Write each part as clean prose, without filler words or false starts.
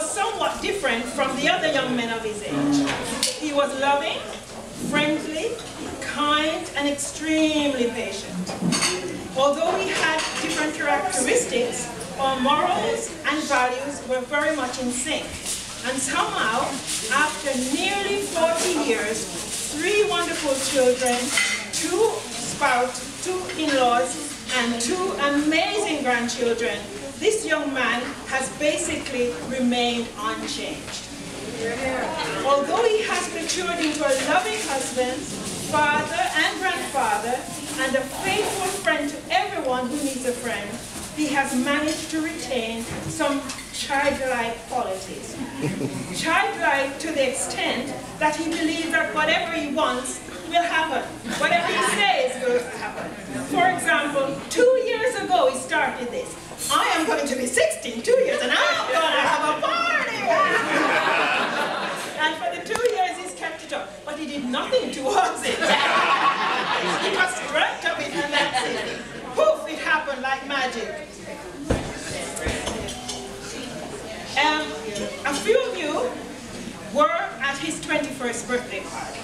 was somewhat different from the other young men of his age. He was loving, friendly, kind, and extremely patient. Although he had different characteristics, our morals and values were very much in sync. And somehow, after nearly 40 years, 3 wonderful children, 2 spouses, 2 in-laws, and 2 amazing grandchildren, this young man has basically remained unchanged. Although he has matured into a loving husband, father and grandfather, and a faithful friend to everyone who needs a friend, he has managed to retain some childlike qualities. Childlike to the extent that he believes that whatever he wants will happen. Whatever he says will happen. For example, 2 years ago he started this. I am going to be 60 in 2 years and I'm going to have a party! And for the 2 years he's kept it up. But he did nothing towards it. He just dreamt of it and that's it. Poof, it happened like magic. A few of you were at his 21st birthday party.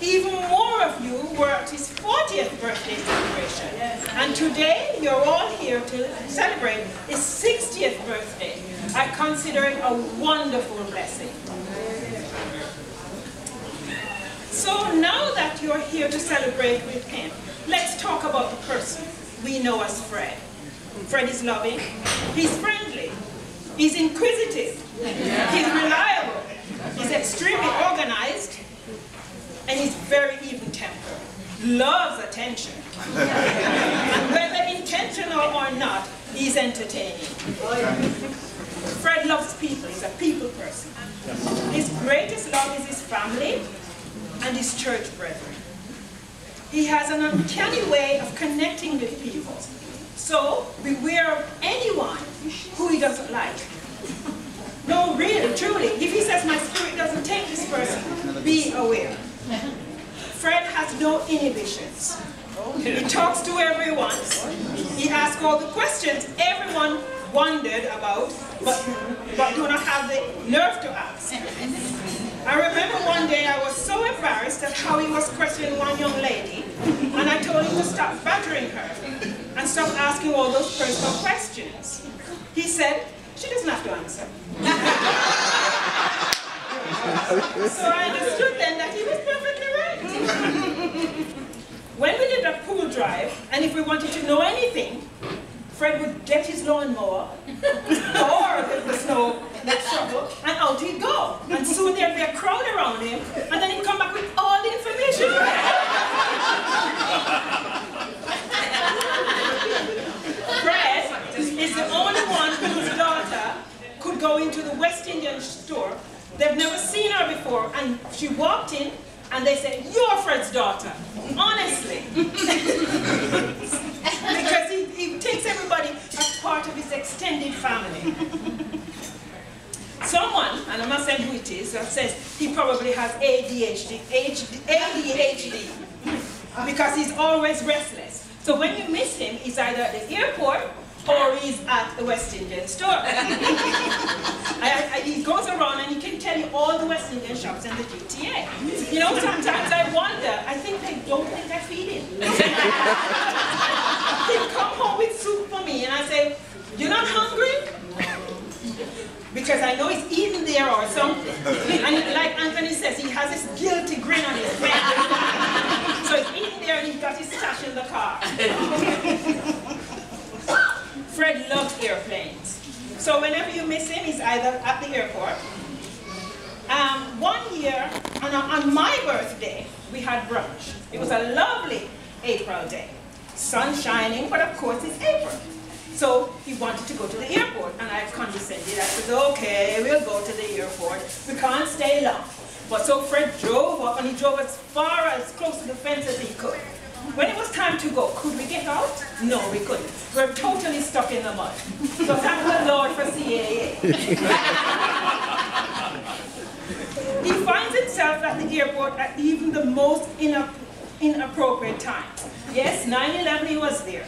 Even more of you were at his 40th birthday celebration. And today, you're all here to celebrate his 60th birthday. I consider it a wonderful blessing. So now that you're here to celebrate with him, let's talk about the person we know as Fred. Fred is loving, he's friendly, he's inquisitive, he's reliable, he's extremely organized, and he's very even-tempered, loves attention. And whether intentional or not, he's entertaining. Fred loves people, he's a people person. His greatest love is his family and his church brethren. He has an uncanny way of connecting with people. So beware of anyone who he doesn't like. No, really, truly. If he says, my spirit doesn't take this person, be aware. Fred has no inhibitions. He talks to everyone. He asks all the questions everyone wondered about, but do not have the nerve to ask. I remember one day I was so embarrassed at how he was questioning one young lady, and I told him to stop badgering her and stop asking all those personal questions. He said, she doesn't have to answer. So I understood then that he was perfectly right. When we did a pool drive, and if we wanted to know anything, Fred would get his lawnmower or the snow shovel, and out he'd go. And soon there'd be a crowd around him, and then he'd come back with all the information. Fred is the only one whose daughter could go into the West Indian store. They've never seen her before, and she walked in, and they said, "You're Fred's daughter." Honestly. Because he takes everybody as part of his extended family. Someone, and I'm not saying who it is, that says he probably has ADHD, because he's always restless. So when you miss him, he's either at the airport or he's at the West Indian store. He goes around and he can tell you all the West Indian shops in the GTA. You know, sometimes I wonder, I think they don't think I feed him. He'll come home with soup for me and I say, "You're not hungry?" Because I know he's eating there or something. And like Anthony says, he has this guilty grin on his face. So he's eating there and he's got his stash in the car. Fred loves airplanes. So whenever you miss him, he's either at the airport. One year, on my birthday, we had brunch. It was a lovely April day. Sun shining, but of course it's April. So he wanted to go to the airport, and I condescended. I said, "Okay, we'll go to the airport. We can't stay long." But so Fred drove up, and he drove as far as close to the fence as he could. When it was time to go, could we get out? No, we couldn't. We're totally stuck in the mud. So thank the Lord for CAA. He finds himself at the airport at even the most inappropriate time. Yes, 9/11, he was there.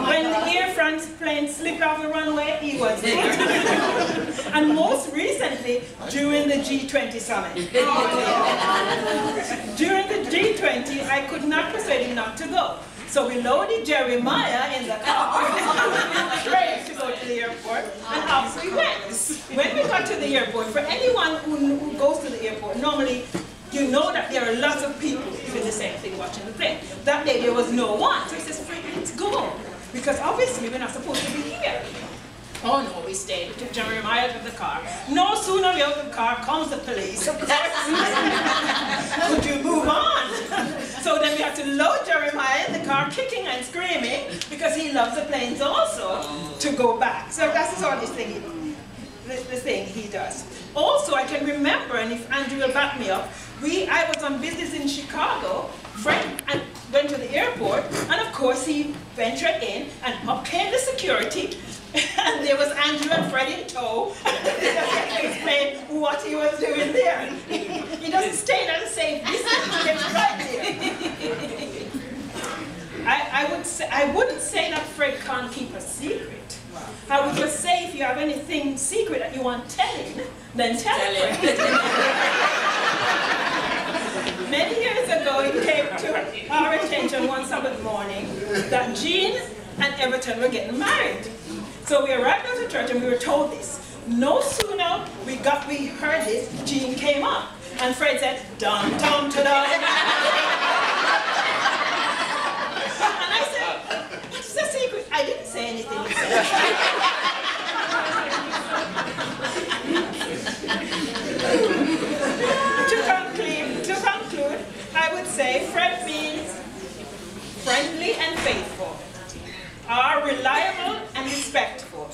When the Air France plane slipped off the runway, he was there. And most recently, during the G20 summit. During the G20, I could not persuade him not to go. So we loaded Jeremiah in the car, straight to go to the airport, and off we went. When we got to the airport, for anyone who goes to the airport, normally you know that there are lots of people doing the same thing, watching the plane. That day there was no one, so he says, "Fred, let's go." Because obviously we're not supposed to be here. Oh no, we stayed. We took Jeremiah out of the car. No sooner we out of the car comes the police. Of course. Could you move on? So then we had to load Jeremiah in the car, kicking and screaming, because he loves the planes also, to go back. So that's all this thing he does. Also, I can remember, and if Andrew will back me up, I was on business in Chicago. Fred went to the airport, and of course he ventured in, and up came the security, and there was Andrew and Fred in tow. He doesn't explain what he was doing there. He doesn't stay at a safe distance, he gets right there. I wouldn't say that Fred can't keep a secret. I would just say if you have anything secret that you want telling, then tell it. Many years ago, it came to our attention one Sabbath morning that Jean and Everton were getting married. So we arrived at the church and we were told this. No sooner we heard this, Jean came up and Fred said, "Dum dum ta dum." And I said, "What's the secret?" I didn't say anything. To conclude, I would say Fred means friendly and faithful, are reliable and respectful,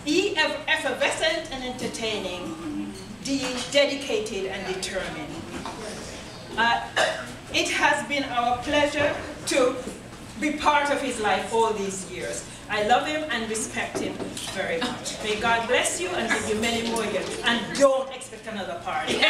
effervescent and entertaining, dedicated and determined. It has been our pleasure to be part of his life all these years. I love him and respect him very much. May God bless you and give you many more years. And don't expect another party.